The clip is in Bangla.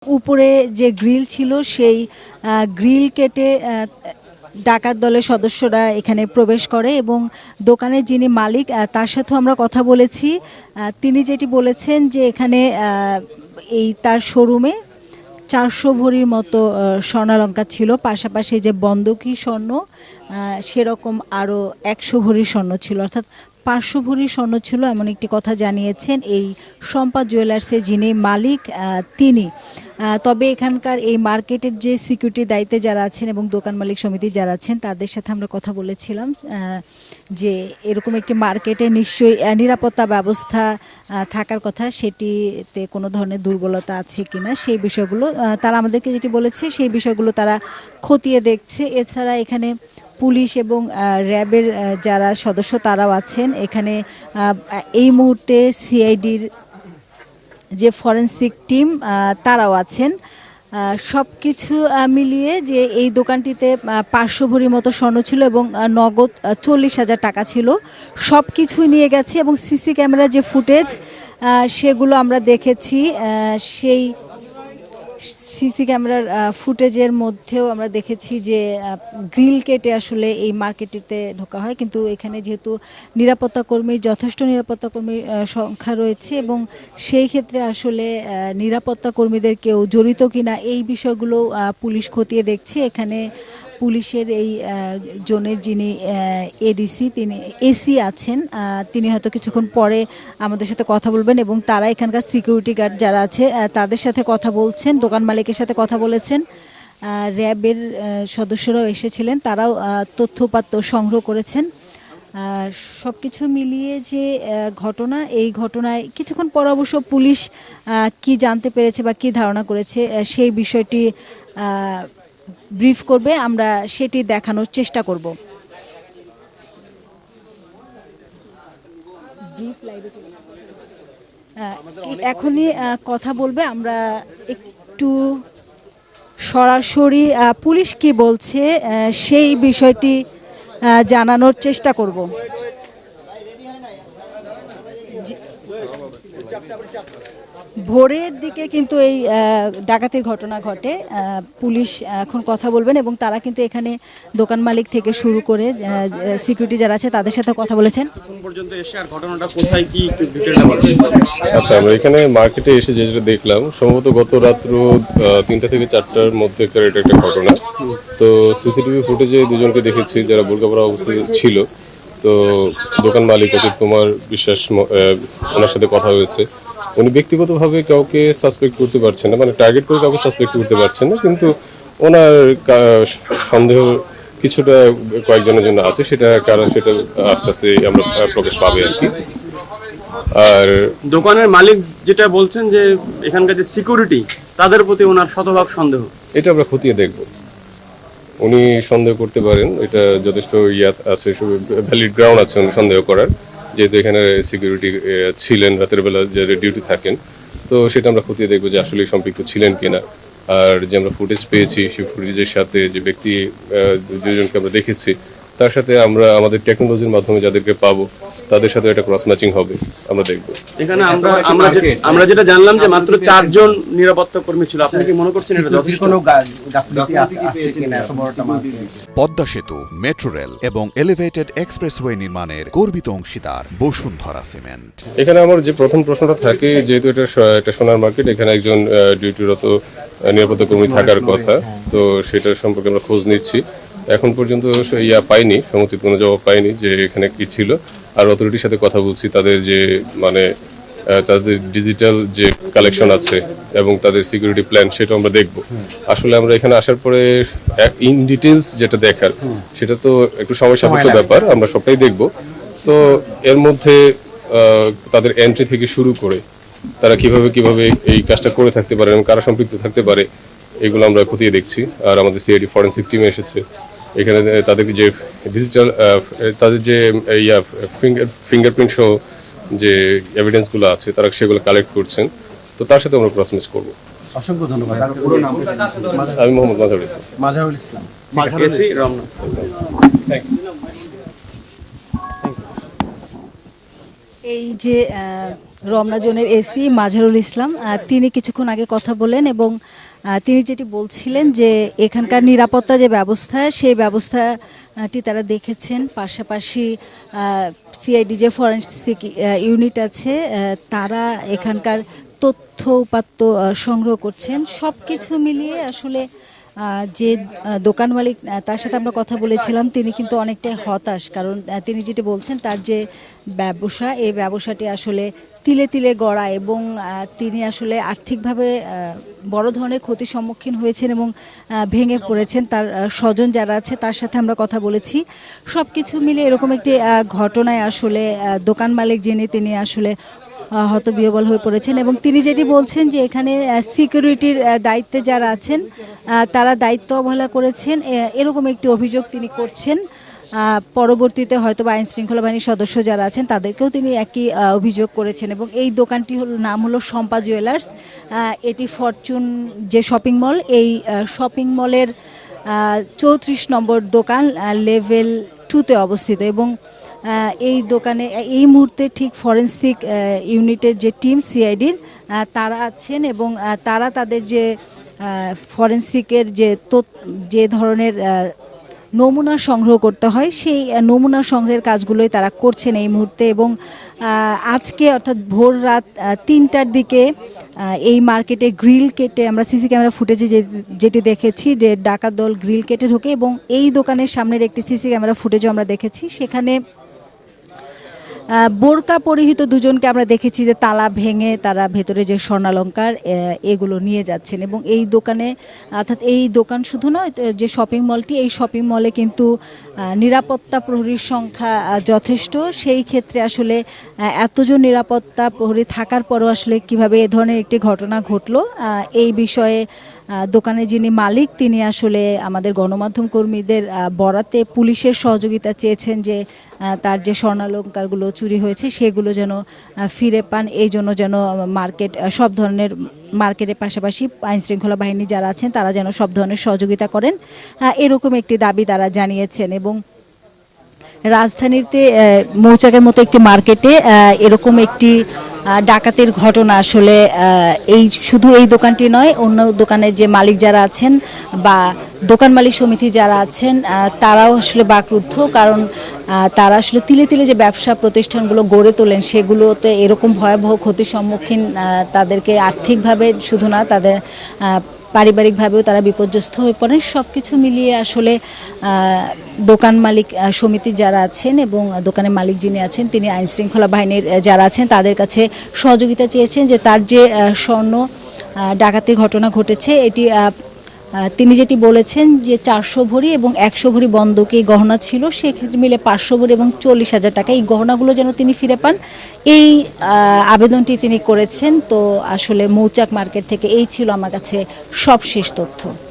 উপরে যে গ্রিল ছিল সেই গ্রিল কেটে ডাকাত দলের সদস্যরা এখানে প্রবেশ করে এবং দোকানের যিনি মালিক তার সাথেও আমরা কথা বলেছি। তিনি যেটি বলেছেন যে এখানে এই তার শোরুমে 400 ভরির মতো স্বর্ণালঙ্কার ছিল, পাশাপাশি যে বন্ধকি স্বর্ণ সেরকম আরও 100 ভরির স্বর্ণ ছিল, অর্থাৎ 500 ভরির স্বর্ণ ছিল, এমন একটি কথা জানিয়েছেন এই সম্পা জুয়েলার্সের যিনি মালিক তিনি। তবে এখানকার এই মার্কেটের যে সিকিউরিটি দায়িত্বে যারা আছেন এবং দোকান মালিক সমিতি যারা আছেন তাদের সাথে আমরা কথা বলেছিলাম যে এরকম একটি মার্কেটে নিশ্চয়ই নিরাপত্তা ব্যবস্থা থাকার কথা, সেটিতে কোনো ধরনের দুর্বলতা আছে কিনা সেই বিষয়গুলো তারা আমাদেরকে যেটি বলেছে সেই বিষয়গুলো তারা খতিয়ে দেখছে। এছাড়া এখানে পুলিশ এবং র্যাবের যারা সদস্য তারাও আছেন এখানে। এই মুহূর্তে সিআইডির যে ফরেনসিক টিম তারাও আছেন। সব কিছু মিলিয়ে যে এই দোকানটিতে 500 ভরির মতো স্বর্ণ ছিল এবং নগদ 40,000 টাকা ছিল, সব কিছুই নিয়ে গেছে। এবং সিসি ক্যামেরা যে ফুটেজ সেগুলো আমরা দেখেছি, সেই সিসি ক্যামেরার ফুটেজের মধ্যেও আমরা দেখেছি যে গ্রিল কেটে আসলে এই মার্কেটিতে ঢোকা হয়, কিন্তু এখানে যেহেতু যথেষ্ট নিরাপত্তা কর্মীর সংখ্যা রয়েছে এবং সেই ক্ষেত্রে আসলে নিরাপত্তা কর্মীদের কেউ জড়িত কিনা এই বিষয়গুলো পুলিশ খতিয়ে দেখছে। এখানে পুলিশের এই জোনের যিনি এডিসি তিনি এসি আছেন, তিনি হয়তো কিছুক্ষণ পরে আমাদের সাথে কথা বলবেন এবং তারা এখানকার সিকিউরিটি গার্ড যারা আছে তাদের সাথে কথা বলছেন, দোকান মালিকের সাথে কথা বলেছেন। র্যাবের সদস্যরাও এসেছিলেন, তারাও তথ্যপাত্র সংগ্রহ করেছেন। সব কিছু মিলিয়ে যে ঘটনা, এই ঘটনায় কিছুক্ষণ পর অবশ্য পুলিশ কি জানতে পেরেছে বা কি ধারণা করেছে সেই বিষয়টি ব্রিফ করবে, আমরা সেটি দেখানোর চেষ্টা করব। এখনই কথা বলবে, আমরা একটু সরাসরি পুলিশ কি বলছে সেই বিষয়টি জানানোর চেষ্টা করব। ভোরের দিকে কিন্তু এই ডাকাতির ঘটনা ঘটে। পুলিশ এখন কথা বলবেন এবং তারা কিন্তু এখানে দোকান মালিক থেকে শুরু করে সিকিউরিটি যারা আছে তাদের সাথে কথা বলেছেন। কোন পর্যন্ত এসে আর ঘটনাটা কোথায় কি একটু ডিটেইলটা বলবেন? আচ্ছা, আমরা এখানে মার্কেটে এসে যেটা দেখলাম সম্ভবত গত রাত্র 3টা থেকে 4টার মধ্যে এটা একটা ঘটনা। তো সিসিটিভি ফুটেজে দুজনকে দেখেছি যারা বোরকা পরা অবস্থায় ছিল। তো দোকান মালিক অজিত কুমার বিশ্বাস, ওনার সাথে কথা হয়েছে। উনি ব্যক্তিগতভাবে কাউকে সাসপেক্ট করতে পারছেন না, মানে টার্গেট করে কাউকে সাসপেক্ট করতে পারছেন না, কিন্তু ওনার সন্দেহ কিছুটা কয়েকজনের জন্য আছে, সেটা কারণ সেটা আস্তে আস্তে আমরা প্রকাশ পাবে আর কি। আর দোকানের মালিক যেটা বলছেন যে এখানকার যে সিকিউরিটি তাদের প্রতি ওনার শতভাগ সন্দেহ, এটা আমরা খতিয়ে দেখব। উনি সন্দেহ করতে পারেন, এটা যথেষ্ট আছে, ভ্যালিড গ্রাউন্ড আছে উনি সন্দেহ করার, যেহেতু এখানে সিকিউরিটি ছিলেন রাতের বেলা যারা ডিউটি থাকেন। তো সেটা আমরা খতিয়ে দেখবো যে আসলে সম্পৃক্ত ছিলেন কিনা। আর যে আমরা ফুটেজ পেয়েছি সেই ফুটেজের সাথে যে ব্যক্তি দুজনকে আমরা দেখেছি তার সাথে আমরা আমাদের টেকনোলজির মাধ্যমে যাদেরকে পাবো তাদের সাথে একটা ক্রস ম্যাচিং হবে, আমরা দেখবো। এখানে আমরা যেটা জানলাম যে মাত্র 4 জন নিরাপত্তা কর্মী ছিল, আপনি কি মনে করছেন এটা যথেষ্ট? পদ্মা সেতু, মেট্রো রেল এবং এলিভেটেড এক্সপ্রেসওয়ে নির্মাণের গর্বিত অংশীদার বসুন্ধরা সিমেন্ট। এখানে আমার যে প্রথম প্রশ্নটা থাকে, যেহেতু এটা একটা সোনার মার্কেট, এখানে একজন ডিউটিরত নিরাপত্তা কর্মী থাকার কথা, তো সেটা সম্পর্কে আমরা খোঁজ নিচ্ছি। এখন পর্যন্ত পাইনি, সমুচিত কোনো জবাব পাইনি যে এখানে কি ছিল। আর অথরিটির সাথে কথা বলছি, তাদের যে মানে তাদের ডিজিটাল যে কালেকশন আছে এবং তাদের সিকিউরিটি প্ল্যান সেটা আমরা দেখব। আসলে আমরা এখানে আসার পরে ইন ডিটেলস যেটা দেখার সেটা তো একটু সময় সাপেক্ষ ব্যাপার, আমরা সবটাই দেখব। তো এর মধ্যে তাদের এন্ট্রি থেকে শুরু করে তারা কিভাবে এই কাজটা করে থাকতে পারে এবং কারা সম্পৃক্ত থাকতে পারে এগুলো আমরা খতিয়ে দেখছি। আর আমাদের সিআইডি ফরেনসিক টিম এসেছে এখানে, তাদেরকে যে ডিজিটাল তাদের যে ফিঙ্গারপ্রিন্ট সহ যে এভিডেন্সগুলো আছে তারা সেগুলো কালেক্ট করছেন। তো তার সাথে আমরা ক্রস ম্যাচ করবো। অসংখ্য ধন্যবাদ। আমি মোহাম্মদ মাজারুল ইসলাম। এই যে রমনা জোনের এসি মাঝারুল ইসলাম তিনি কিছুক্ষণ আগে কথা বলেন এবং তিনি যেটি বলছিলেন যে এখানকার নিরাপত্তা যে ব্যবস্থা সেই ব্যবস্থাটি তারা দেখেছেন। পাশাপাশি সিআইডি যে ফরেনসিক ইউনিট আছে তারা এখানকার তথ্য উপাত্ত সংগ্রহ করছেন। সব কিছু মিলিয়ে আসলে যে দোকান মালিক তার সাথে আমরা কথা বলেছিলাম তিনি কিন্তু অনেকটাই হতাশ, কারণ তিনি যেটি বলছেন তার যে ব্যবসা এই ব্যবসাটি আসলে তিলে তিলে গড়া এবং তিনি আসলে আর্থিকভাবে বড় ধরনের ক্ষতির সম্মুখীন হয়েছেন এবং ভেঙে পড়েছেন। তার স্বজন যারা আছে তার সাথে আমরা কথা বলেছি। সব কিছু মিলে এরকম একটি ঘটনায় আসলে দোকান মালিক যিনি তিনি আসলে হতবিহ্বল হয়ে পড়েছেন এবং তিনি যেটি বলছেন যে এখানে সিকিউরিটির দায়িত্বে যারা আছেন তারা দায়িত্ব অবহেলা করেছেন, এরকম একটি অভিযোগ তিনি করছেন। পরবর্তীতে হয়তো আইন শৃঙ্খলা বাহিনীর সদস্য যারা আছেন তাদেরকেও তিনি একই অভিযোগ করেছেন এবং এই দোকানটি নাম হলো শম্পা জুয়েলার্স। এটি ফরচুন যে শপিং মল, এই শপিং মলের 34 নম্বর দোকান লেভেল 2-তে অবস্থিত এবং এই দোকানে এই মুহূর্তে ঠিক ফরেনসিক ইউনিটের যে টিম সিআইডির তারা আছেন এবং তারা তাদের যে ফরেনসিকের যে ধরনের নমুনা সংগ্রহ করতে হয় সেই নমুনা সংগ্রহের কাজগুলোই তারা করছেন এই মুহূর্তে। এবং আজকে অর্থাৎ ভোর রাত 3টার দিকে এই মার্কেটে গ্রিল কেটে আমরা সিসি ক্যামেরা ফুটেজে যেটি দেখেছি যে ডাকাত দল গ্রিল কেটে ঢোকে এবং এই দোকানের সামনের একটি সিসি ক্যামেরা ফুটেজও আমরা দেখেছি। সেখানে বোরকা পরিহিত দুজনকে আমরা দেখেছি যে তালা ভেঙে তারা ভেতরে যে স্বর্ণালংকার এগুলো নিয়ে যাচ্ছেন এবং এই দোকানে অর্থাৎ এই দোকান শুধু নয়, যে শপিং মলটি এই শপিং মলে কিন্তু নিরাপত্তা প্রহরীর সংখ্যা যথেষ্ট। সেই ক্ষেত্রে আসলে এতজন নিরাপত্তা প্রহরী থাকার পরও আসলে কিভাবে এ ধরনের একটি ঘটনা ঘটলো এই বিষয়ে দোকানের যিনি মালিক তিনি আসলে আমাদের গণমাধ্যম কর্মীদের বরাতে পুলিশের সহযোগিতা চেয়েছেন যে তার যে স্বর্ণালংকারগুলো চুরি হয়েছে সেগুলো যেন ফিরে পান, এই জন্য যেন সব ধরনের মার্কেটের পাশাপাশি আইন শৃঙ্খলা বাহিনী যারা আছেন তারা যেন সব ধরনের সহযোগিতা করেন, এরকম একটি দাবি তারা জানিয়েছেন। এবং রাজধানীতে মৌচাকের মতো একটি মার্কেটে এরকম একটি ডাকাতির ঘটনা আসলে শুধু এই দোকানটি নয়, অন্য দোকানের যে মালিক যারা আছেন বা দোকান মালিক সমিতি যারা আছেন তারাও আসলে বাকরুদ্ধ, কারণ তারা আসলে তিলে তিলে যে ব্যবসা প্রতিষ্ঠানগুলো গড়ে তোলেন সেগুলোতে এরকম ভয়াবহ ক্ষতির সম্মুখীন তাদেরকে আর্থিকভাবে শুধু না তাদের পারিবারিকভাবেও তারা বিপর্যস্ত হয়ে পড়েন। সব কিছু মিলিয়ে আসলে দোকান মালিক সমিতি যারা আছেন এবং দোকানের মালিক যিনি আছেন তিনি আইন শৃঙ্খলা বাহিনীর যারা আছেন তাদের কাছে সহযোগিতা চেয়েছেন যে তার যে স্বর্ণ ডাকাতির ঘটনা ঘটেছে এটি তিনি যেটি বলেছেন যে 400 ভরি এবং 100 ভরি বন্ধকি গহনা ছিল, সেক্ষেত্রে মিলে 500 ভরি এবং 40,000 টাকা এই গহনাগুলো যেন তিনি ফিরে পান এই আবেদনটি তিনি করেছেন। তো আসলে মৌচাক মার্কেট থেকে এই ছিল আমার কাছে সবশেষ তথ্য।